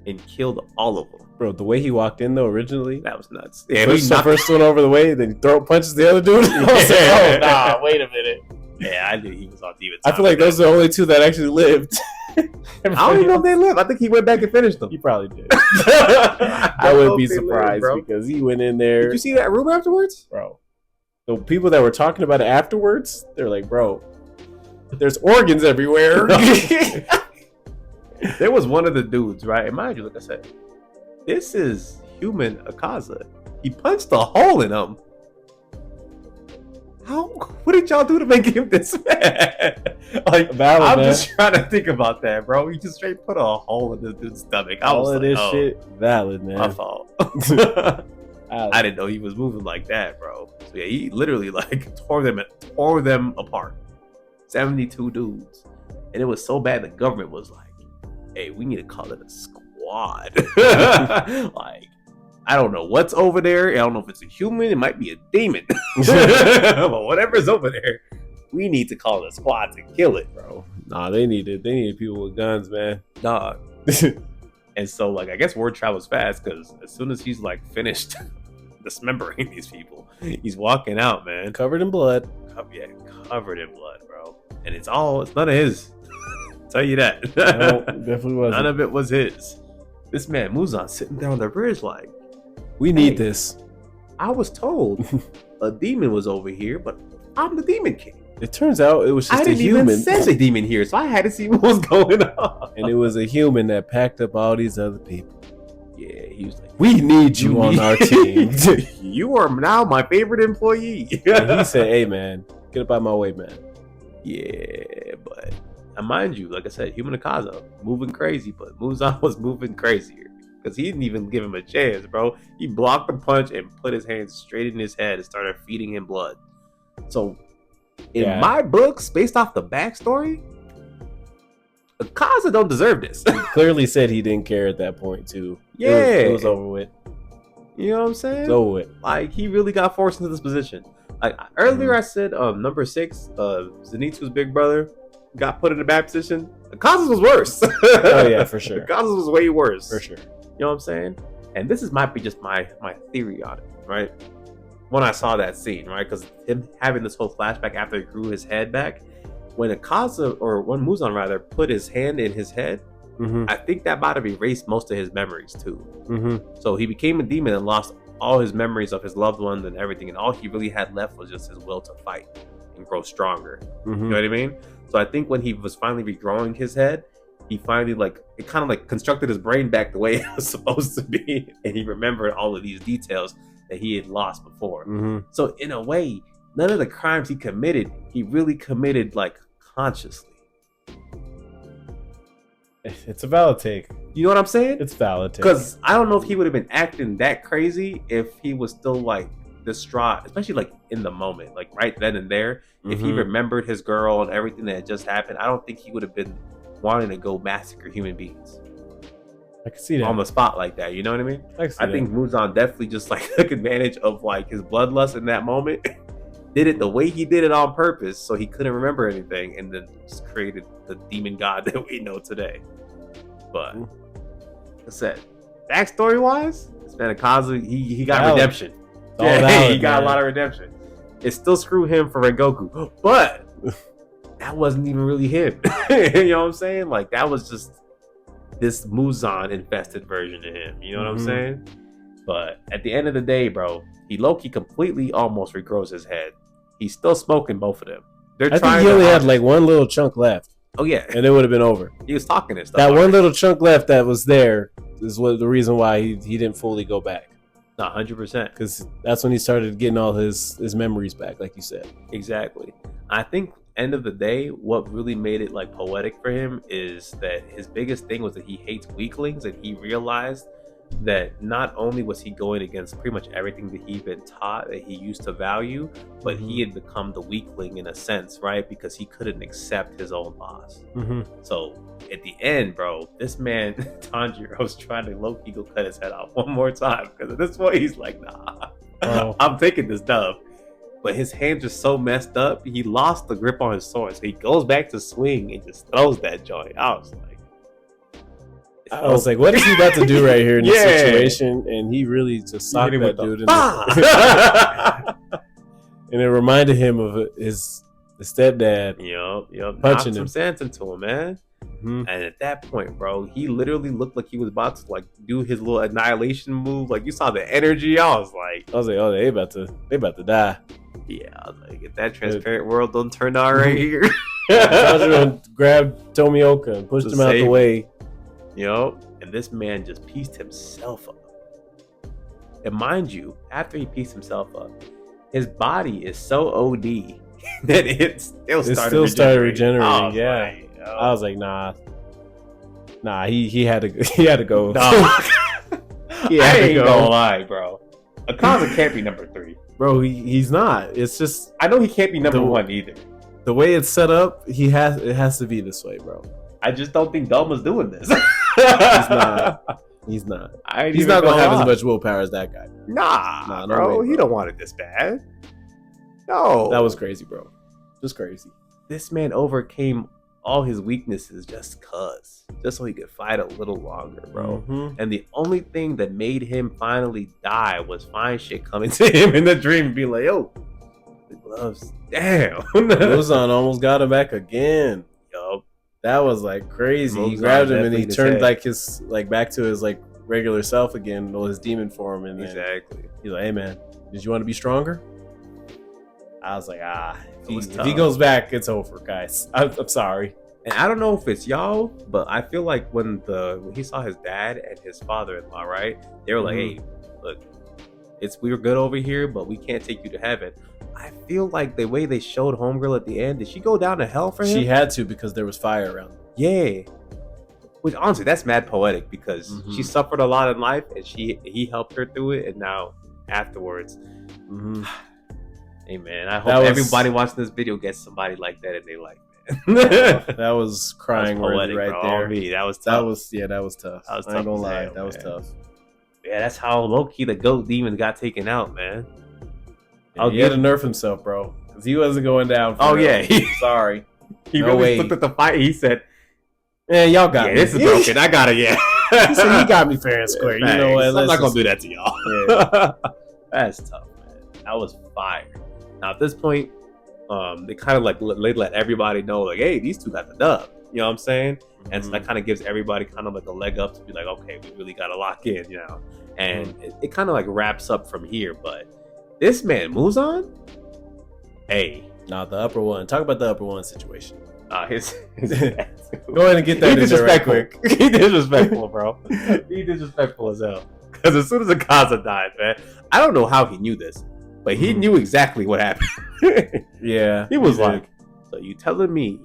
and killed all of them. Bro, the way he walked in though originally, that was nuts. Yeah, he the first one over the way, then he punches the other dude. I was like, oh nah, wait a minute. Yeah, I knew he was on demon. I feel like those are the only two that actually lived. I don't even know if they lived. I think he went back and finished them. He probably did. I wouldn't be surprised because he went in there. Did you see that room afterwards? Bro, the people that were talking about it afterwards, they're like, bro, there's organs everywhere. There was one of the dudes, right? And mind you, like I said, this is human Akaza. He punched a hole in him. How? What did y'all do to make him this mad? Like, I'm just trying to think about that, bro. He just straight put a hole in this dude's stomach. All of this shit, valid, man. My fault. I didn't know he was moving like that, bro. So yeah, he literally like tore them apart. 72 dudes, and it was so bad the government was like, "Hey, we need to call it a squad." Like, I don't know what's over there. I don't know if it's a human. It might be a demon. But whatever's over there, we need to call the squad to kill it, bro. Nah, they needed people with guns, man. Dog. And so, like, I guess word travels fast because as soon as he's like finished dismembering these people, he's walking out, man. Covered in blood. Yeah, covered in blood, bro. And it's none of his. Tell you that. No, definitely wasn't. None of it was his. This man Muzan sitting there on the bridge like, we need this. I was told a demon was over here, but I'm the demon king. It turns out it was just I a didn't human. even sense a demon here, so I had to see what was going on. And it was a human that packed up all these other people. Yeah, he was like, we need you on our team. You are now my favorite employee. And he said, hey, man, get up out my way, man. Yeah, but mind you, like I said, Human Akaza moving crazy, but Muzan was moving crazier because he didn't even give him a chance, bro. He blocked the punch and put his hands straight in his head and started feeding him blood. So, in my books, based off the backstory, Akaza don't deserve this. He clearly said he didn't care at that point, too. Yeah. It was over with. You know what I'm saying? It's over with. Like, he really got forced into this position. Like, earlier I said number 6, Zenitsu's big brother, got put in a bad position. Akaza's was worse. Oh, yeah, for sure. Akaza's was way worse. For sure. You know what I'm saying? And this might be just my theory on it, right? When I saw that scene, right? Because him having this whole flashback after he grew his head back, when Akaza, or when Muzan rather, put his hand in his head, I think that might have erased most of his memories too. So he became a demon and lost all his memories of his loved ones and everything, and all he really had left was just his will to fight and grow stronger. You know what I mean? So I think when he was finally regrowing his head, he finally it kind of constructed his brain back the way it was supposed to be, and he remembered all of these details that he had lost before. So in a way, none of the crimes he committed, he really committed consciously. It's a valid take. You know what I'm saying? It's valid take. Because I don't know if he would have been acting that crazy if he was still distraught, especially in the moment, right then and there. If he remembered his girl and everything that had just happened, I don't think he would have been wanting to go massacre human beings. I can see that on the spot like that. You know what I mean? I think Muzan definitely just took advantage of his bloodlust in that moment. Did it the way he did it on purpose, so he couldn't remember anything, and then just created the demon god that we know today. But like I said, backstory wise, this man Akaza, he got redemption. He got a lot of redemption. It still screwed him for Rengoku, but that wasn't even really him. You know what I'm saying? That was just this Muzan infested version of him. You know what I'm saying? But at the end of the day, bro, he low-key completely almost regrows his head. He's still smoking both of them. I think he only had one little chunk left. Oh yeah, and it would have been over. He was talking and stuff. That one little chunk left that was there is the reason why he didn't fully go back. 100%. Because that's when he started getting all his memories back, like you said. Exactly. I think end of the day, what really made it poetic for him is that his biggest thing was that he hates weaklings, and he realized that not only was he going against pretty much everything that he'd been taught that he used to value, but he had become the weakling in a sense, right? Because he couldn't accept his own loss. So at the end, bro, this man Tanjiro's trying to low-key go cut his head off one more time, because at this point he's like, nah, I'm taking this dub. But his hands are so messed up, he lost the grip on his sword, so he goes back to swing and just throws that joint. I was like, what is he about to do right here in this situation? And he really just socked that dude in and it reminded him of his stepdad. Punching him. Some sense into him, man. And at that point, bro, he literally looked like he was about to do his little annihilation move. You saw the energy. I was like, oh, they about to die. Yeah, I was like, if that transparent world don't turn out right here. Tanjiro grabbed Tomioka and pushed him out the way. And this man just pieced himself up. And mind you, after he pieced himself up, his body is so OD that it still started regenerating. I was like, nah, he had to go. No. I ain't gonna lie, bro. Akaza can't be number 3, bro. He's not. It's just, I know he can't be number 1 either. The way it's set up, it has to be this way, bro. I just don't think Doma's doing this. He's not. He's not. I He's not gonna have as much willpower as that guy. Nah, no bro. way, He bro. don't want it this bad. No, That was crazy, bro. Just crazy. this man overcame all his weaknesses just so he could fight a little longer, bro. Mhm. And the only thing that made him finally die was fine shit coming to him in the dream and be like, yo, the gloves, damn. Muzan almost got him back again. Yup. That was like crazy. He Muzan grabbed him and definitely he in his turned head. like his back to his like regular self again, or his demon form, and then Exactly. he's like, "Hey man, did you want to be stronger?" I was like, was if tough. he goes back, it's over, guys. I'm sorry. And I don't know if it's y'all, but I feel like when he saw his dad and his father-in-law, right? They were like, Mhm. "Hey, look, we were good over here, but we can't take you to heaven." I feel like the way they showed Homegirl at the end, did she go down to hell for him? She had to because there was fire around. Yeah. Which honestly, that's mad poetic because Mhm. she suffered a lot in life and he helped her through it, and now afterwards, Mm-hmm. hey man, I hope That was- everybody watching this video gets somebody like that in their life, man. That was crying That was worthy poetic, right bro. there. On me. That was tough. That was tough. That was I ain't tough gonna as lie, hell, that was man. tough. Yeah, that's how low key the goat demon got taken out, man. Yeah, he had to nerf himself, bro, because he wasn't going down. For Oh, real. yeah. Sorry. He No really way. looked at the fight. He said, Man, y'all got "Yeah, me. this is broken. I got it. Yeah." He said he got me fair and square. You know what? I'm not Let's gonna just- do that to y'all. That's tough, man. That was fire. Now at this point, they kind of like let everybody know, like, hey, these two got the dub. You know what I'm saying? And so Mm-hmm. that kind of gives everybody kind of like a leg up to be like, okay, we really gotta lock in, you know. And it kind of like wraps up from here. But this man Muzan, hey, Nah, the upper one. Talk about the upper one situation. his Go ahead and get that he in there right disrespectful. quick. He disrespectful, bro. He disrespectful as hell. Because as soon as Akaza died, man, I don't know how he knew this, but he Mhm. knew exactly what happened. Yeah. He was did. like, so you telling me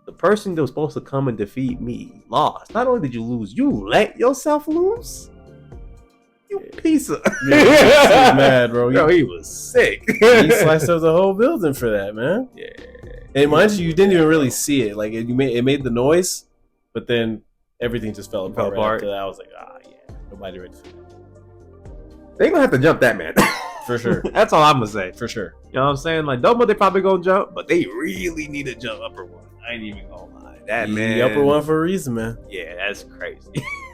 the person that was supposed to come and defeat me lost? Not only did you lose, you let yourself lose? You piece of... Yeah, he was mad, bro. Bro, he was sick. He sliced up the whole building for that, man. Yeah. And mind you didn't even really see it. Like it made the noise, but then everything just fell apart. Right after that. I was like, yeah, nobody ready for that. They gonna have to jump that man. For sure. That's all I'm gonna say. For sure. You know what I'm saying? Like, Doma, they probably gonna jump, but they really need to jump upper one. I ain't even gonna lie. That man, The upper one for a reason, man. yeah, that's crazy.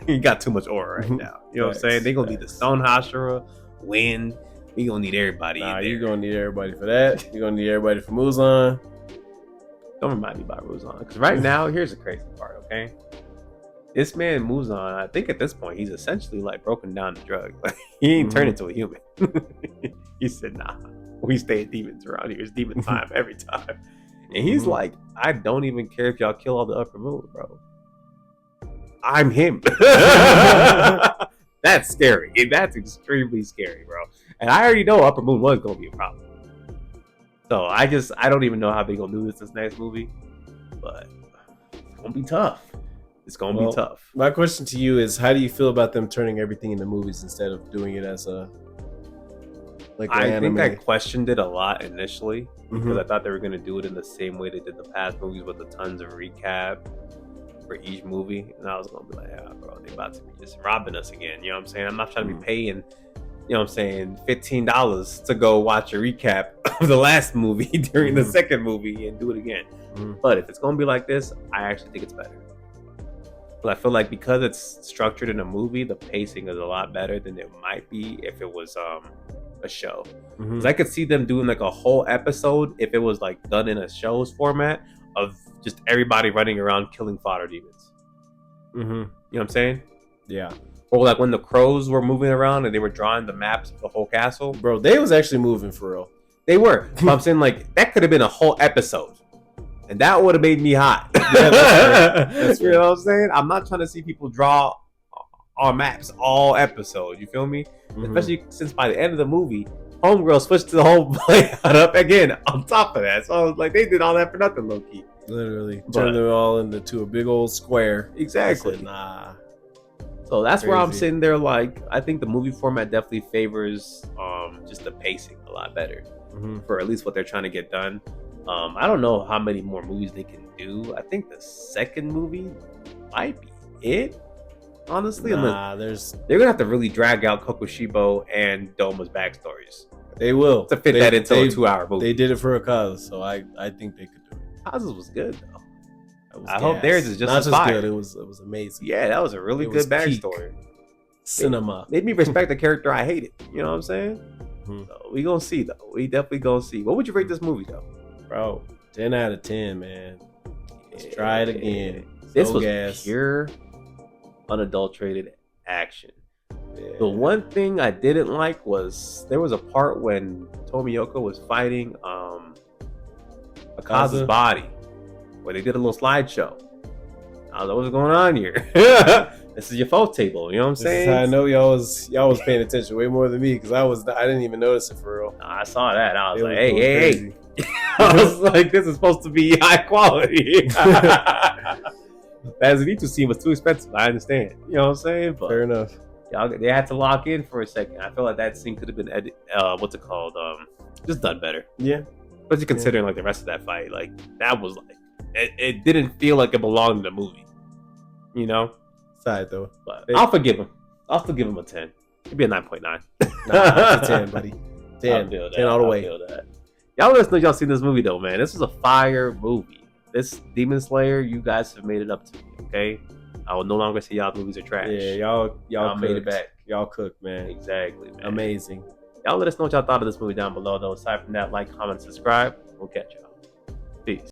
He got too much aura right now. You know what I'm Facts, saying? They gonna need the facts. Stone Hashira, Wind. We gonna need everybody Nah, in there. you're gonna need everybody for that. You're gonna need everybody for Muzan. Don't remind me about Muzan. Because right now, here's the crazy part, okay? This man, Muzan, I think at this point, he's essentially like broken down to drug. Like, he ain't turned into a human. He said, nah, we stay demons around here. It's demon time every time. And he's Mhm. like, I don't even care if y'all kill all the upper moon, bro. I'm him. That's scary. That's extremely scary, bro. And I already know upper moon was going to be a problem. So I don't even know how they gonna do this next movie, but it's gonna be tough. It's gonna Well, be tough. My question to you is, how do you feel about them turning everything into movies instead of doing it as a like an I anime? think I questioned it a lot initially because Mhm. I thought they were gonna do it in the same way they did the past movies with a tons of recap for each movie, and I was gonna be like, yeah, bro, they about to be just robbing us again. You know what I'm saying? I'm not trying to be paying, you know what I'm saying, $15 to go watch a recap of the last movie during the Mhm. second movie and do it again. Mhm. But if it's gonna be like this, I actually think it's better. But I feel like because it's structured in a movie, the pacing is a lot better than it might be if it was a show. Mhm. Because I could see them doing like a whole episode if it was like done in a show's format of just everybody running around killing fodder demons. Mhm. You know what I'm saying? Yeah, Or like when the crows were moving around and they were drawing the maps of the whole castle. bro, they was actually moving for real. They were. But I'm saying like that could have been a whole episode. And that would have made me hot. Yeah, that's fair. That's You know what I'm saying? I'm not trying to see people draw on maps all episode. You feel me? Mhm. Especially since by the end of the movie, Homegirl switched the whole layout up again on top of that. So I was like, they did all that for nothing, low key. Literally But- turned them all into a big old square. I Exactly. said, nah. So that's where I'm Crazy. sitting there. Like, I think the movie format definitely favors just the pacing a lot better Mhm. for at least what they're trying to get done. I don't know how many more movies they can do. I think the second movie might be it. honestly. Nah, They're gonna have to really drag out Kokushibo and Doma's backstories. They will to fit that into a 2-hour movie. They did it for a cause, so I think they could do it. Kazu's was good though. I hope theirs is just not as just fire. good. It was amazing. Yeah, that was a really good backstory. Cinema made me respect the character I hated. You know what I'm saying? Mm-hmm. So we gonna see though. We definitely gonna see. What would you rate this movie though, bro? 10 out of 10, man. Let's try it again. This was pure, unadulterated action. Yeah. The one thing I didn't like was there was a part when Tomioka was fighting Akaza's body, where they did a little slideshow. I was like, what's going on here? This is your fault table. You know what I'm saying? I know y'all was paying attention way more than me because I didn't even notice it for real. I saw that. I was like, hey. I was like, this is supposed to be high quality. Bazanito scene was too expensive. I understand. You know what I'm saying? But fair enough. They had to lock in for a second. I feel like that scene could have been just done better. Yeah. Especially considering like the rest of that fight. Like that was like it didn't feel like it belonged in the movie. You know? Side though. But I'll forgive him. I'll still give him a 10. It'd be a 9.9. Nah, it's a 10, buddy. 10. 10 all the way. Y'all let us know y'all seen this movie though, man. This is a fire movie. This Demon Slayer, you guys have made it up to me, okay? I will no longer say y'all movies are trash. Yeah, y'all made it back. Y'all cooked, man. Exactly, man. Amazing. Y'all let us know what y'all thought of this movie down below though. Aside from that, like, comment, subscribe. We'll catch y'all. Peace.